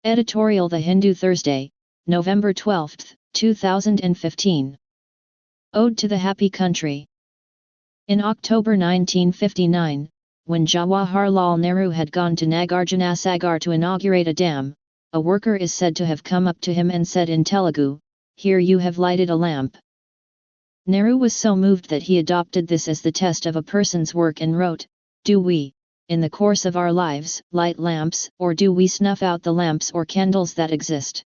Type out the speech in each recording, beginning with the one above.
Editorial The Hindu Thursday, November 12, 2015. Ode to the Happy Country. In October 1959, when Jawaharlal Nehru had gone to Nagarjunasagar to inaugurate a dam, a worker is said to have come up to him and said in Telugu, "Here you have lighted a lamp." Nehru was so moved that he adopted this as the test of a person's work and wrote, "Do we, in the course of our lives, light lamps, or do we snuff out the lamps or candles that exist?"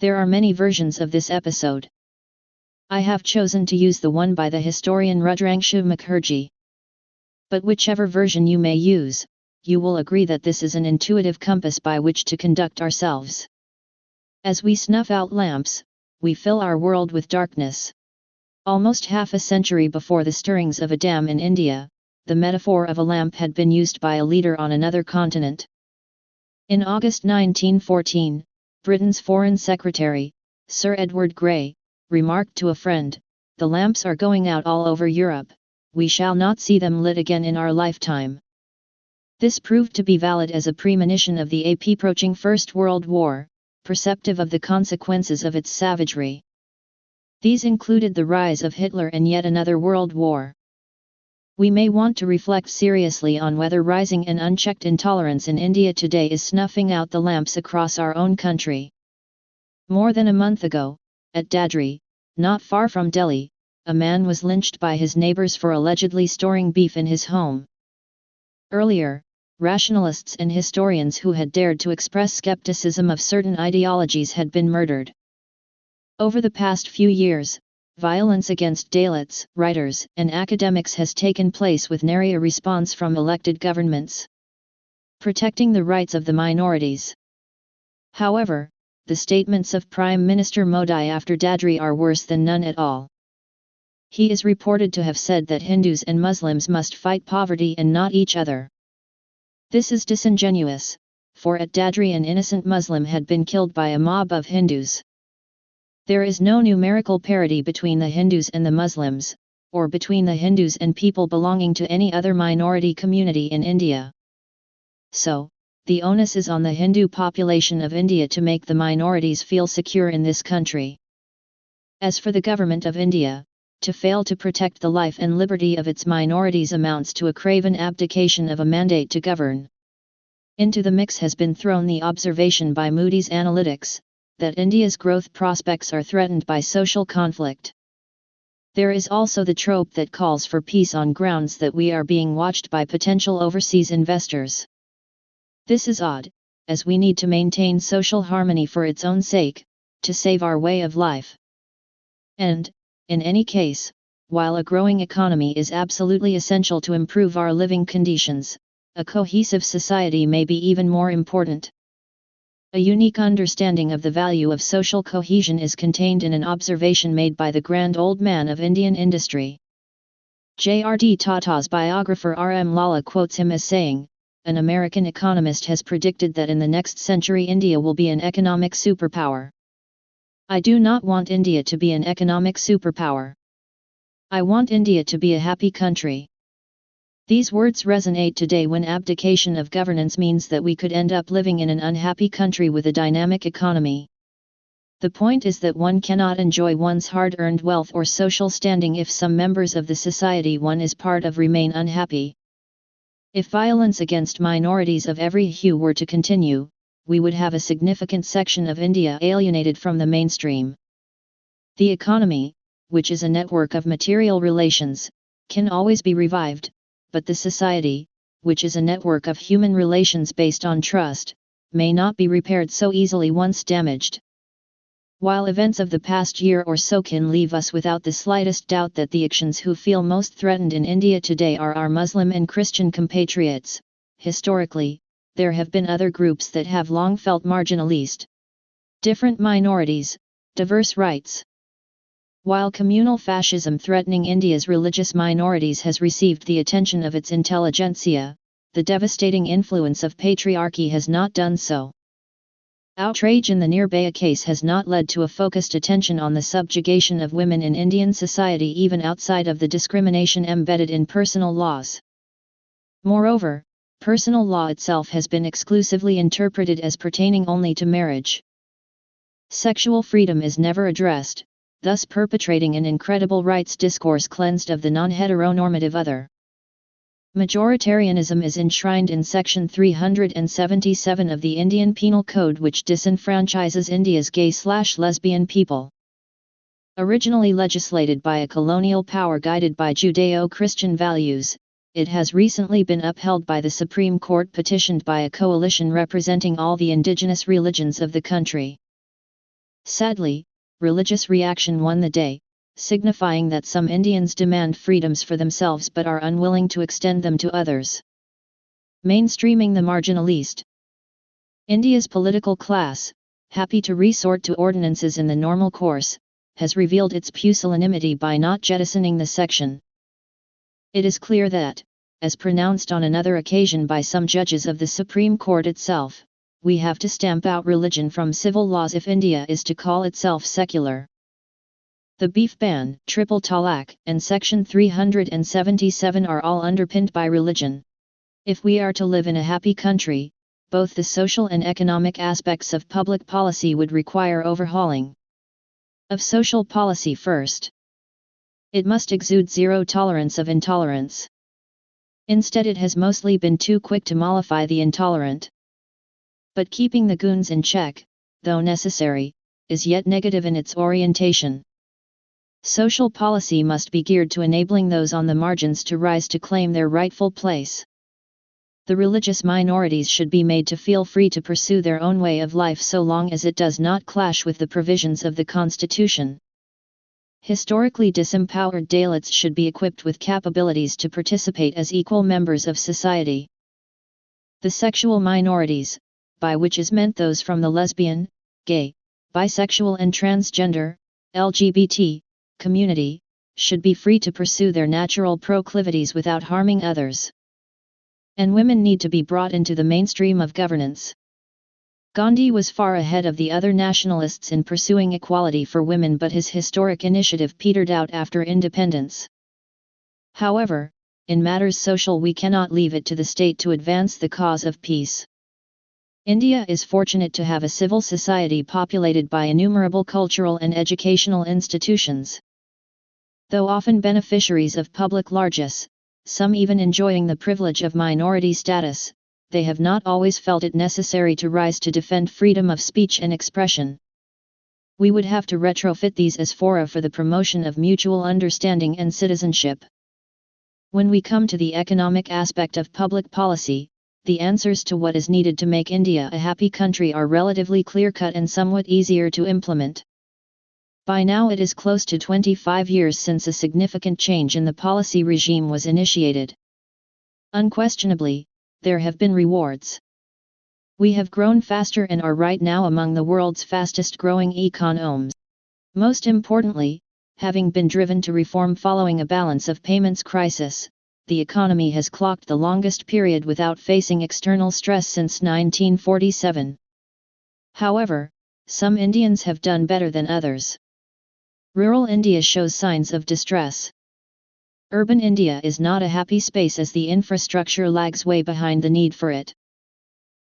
There are many versions of this episode. I have chosen to use the one by the historian Rudrangshu Mukherjee. But whichever version you may use, you will agree that this is an intuitive compass by which to conduct ourselves. As we snuff out lamps, we fill our world with darkness. Almost half a century before the stirrings of a dam in India, the metaphor of a lamp had been used by a leader on another continent. In August 1914, Britain's Foreign Secretary, Sir Edward Grey, remarked to a friend, "The lamps are going out all over Europe, we shall not see them lit again in our lifetime." This proved to be valid as a premonition of the approaching First World War, perceptive of the consequences of its savagery. These included the rise of Hitler and yet another world war. We may want to reflect seriously on whether rising and unchecked intolerance in India today is snuffing out the lamps across our own country. More than a month ago, at Dadri, not far from Delhi, a man was lynched by his neighbors for allegedly storing beef in his home. Earlier, rationalists and historians who had dared to express skepticism of certain ideologies had been murdered. Over the past few years, violence against Dalits, writers, and academics has taken place with nary a response from elected governments. Protecting the rights of the minorities. However, the statements of Prime Minister Modi after Dadri are worse than none at all. He is reported to have said that Hindus and Muslims must fight poverty and not each other. This is disingenuous, for at Dadri an innocent Muslim had been killed by a mob of Hindus. There is no numerical parity between the Hindus and the Muslims, or between the Hindus and people belonging to any other minority community in India. So, the onus is on the Hindu population of India to make the minorities feel secure in this country. As for the government of India, to fail to protect the life and liberty of its minorities amounts to a craven abdication of a mandate to govern. Into the mix has been thrown the observation by Moody's Analytics, that India's growth prospects are threatened by social conflict. There is also the trope that calls for peace on grounds that we are being watched by potential overseas investors. This is odd, as we need to maintain social harmony for its own sake, to save our way of life. And, in any case, while a growing economy is absolutely essential to improve our living conditions, a cohesive society may be even more important. A unique understanding of the value of social cohesion is contained in an observation made by the grand old man of Indian industry. J.R.D. Tata's biographer R.M. Lalla quotes him as saying, "An American economist has predicted that in the next century India will be an economic superpower. I do not want India to be an economic superpower. I want India to be a happy country." These words resonate today when abdication of governance means that we could end up living in an unhappy country with a dynamic economy. The point is that one cannot enjoy one's hard-earned wealth or social standing if some members of the society one is part of remain unhappy. If violence against minorities of every hue were to continue, we would have a significant section of India alienated from the mainstream. The economy, which is a network of material relations, can always be revived, but the society, which is a network of human relations based on trust, may not be repaired so easily once damaged. While events of the past year or so can leave us without the slightest doubt that the actions who feel most threatened in India today are our Muslim and Christian compatriots, historically, there have been other groups that have long felt marginalized. Different minorities, diverse rights. While communal fascism threatening India's religious minorities has received the attention of its intelligentsia, the devastating influence of patriarchy has not done so. Outrage in the Nirbhaya case has not led to a focused attention on the subjugation of women in Indian society even outside of the discrimination embedded in personal laws. Moreover, personal law itself has been exclusively interpreted as pertaining only to marriage. Sexual freedom is never addressed, thus perpetrating an incredible rights discourse cleansed of the non-heteronormative other. Majoritarianism is enshrined in Section 377 of the Indian Penal Code, which disenfranchises India's gay/lesbian people. Originally legislated by a colonial power guided by Judeo-Christian values, it has recently been upheld by the Supreme Court, petitioned by a coalition representing all the indigenous religions of the country. Sadly, religious reaction won the day, signifying that some Indians demand freedoms for themselves but are unwilling to extend them to others. Mainstreaming the marginalized. India's political class, happy to resort to ordinances in the normal course, has revealed its pusillanimity by not jettisoning the section. It is clear that, as pronounced on another occasion by some judges of the Supreme Court itself, we have to stamp out religion from civil laws if India is to call itself secular. The beef ban, triple talaq, and Section 377 are all underpinned by religion. If we are to live in a happy country, both the social and economic aspects of public policy would require overhauling. Of social policy first. It must exude zero tolerance of intolerance. Instead, it has mostly been too quick to mollify the intolerant. But keeping the goons in check, though necessary, is yet negative in its orientation. Social policy must be geared to enabling those on the margins to rise to claim their rightful place. The religious minorities should be made to feel free to pursue their own way of life so long as it does not clash with the provisions of the Constitution. Historically disempowered Dalits should be equipped with capabilities to participate as equal members of society. The sexual minorities, by which is meant those from the lesbian, gay, bisexual and transgender, LGBT, community, should be free to pursue their natural proclivities without harming others. And women need to be brought into the mainstream of governance. Gandhi was far ahead of the other nationalists in pursuing equality for women, but his historic initiative petered out after independence. However, in matters social we cannot leave it to the state to advance the cause of peace. India is fortunate to have a civil society populated by innumerable cultural and educational institutions. Though often beneficiaries of public largesse, some even enjoying the privilege of minority status, they have not always felt it necessary to rise to defend freedom of speech and expression. We would have to retrofit these as fora for the promotion of mutual understanding and citizenship. When we come to the economic aspect of public policy, the answers to what is needed to make India a happy country are relatively clear-cut and somewhat easier to implement. By now it is close to 25 years since a significant change in the policy regime was initiated. Unquestionably, there have been rewards. We have grown faster and are right now among the world's fastest growing economies. Most importantly, having been driven to reform following a balance of payments crisis, the economy has clocked the longest period without facing external stress since 1947. However, some Indians have done better than others. Rural India shows signs of distress. Urban India is not a happy space as the infrastructure lags way behind the need for it.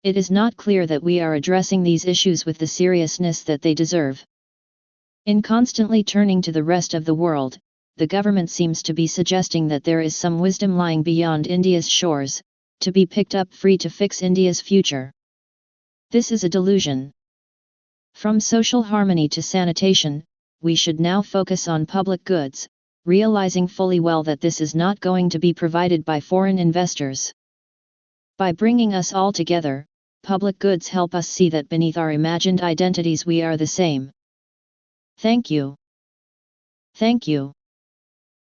It is not clear that we are addressing these issues with the seriousness that they deserve. In constantly turning to the rest of the world, the government seems to be suggesting that there is some wisdom lying beyond India's shores, to be picked up free to fix India's future. This is a delusion. From social harmony to sanitation, we should now focus on public goods, realizing fully well that this is not going to be provided by foreign investors. By bringing us all together, public goods help us see that beneath our imagined identities we are the same. Thank you. Thank you.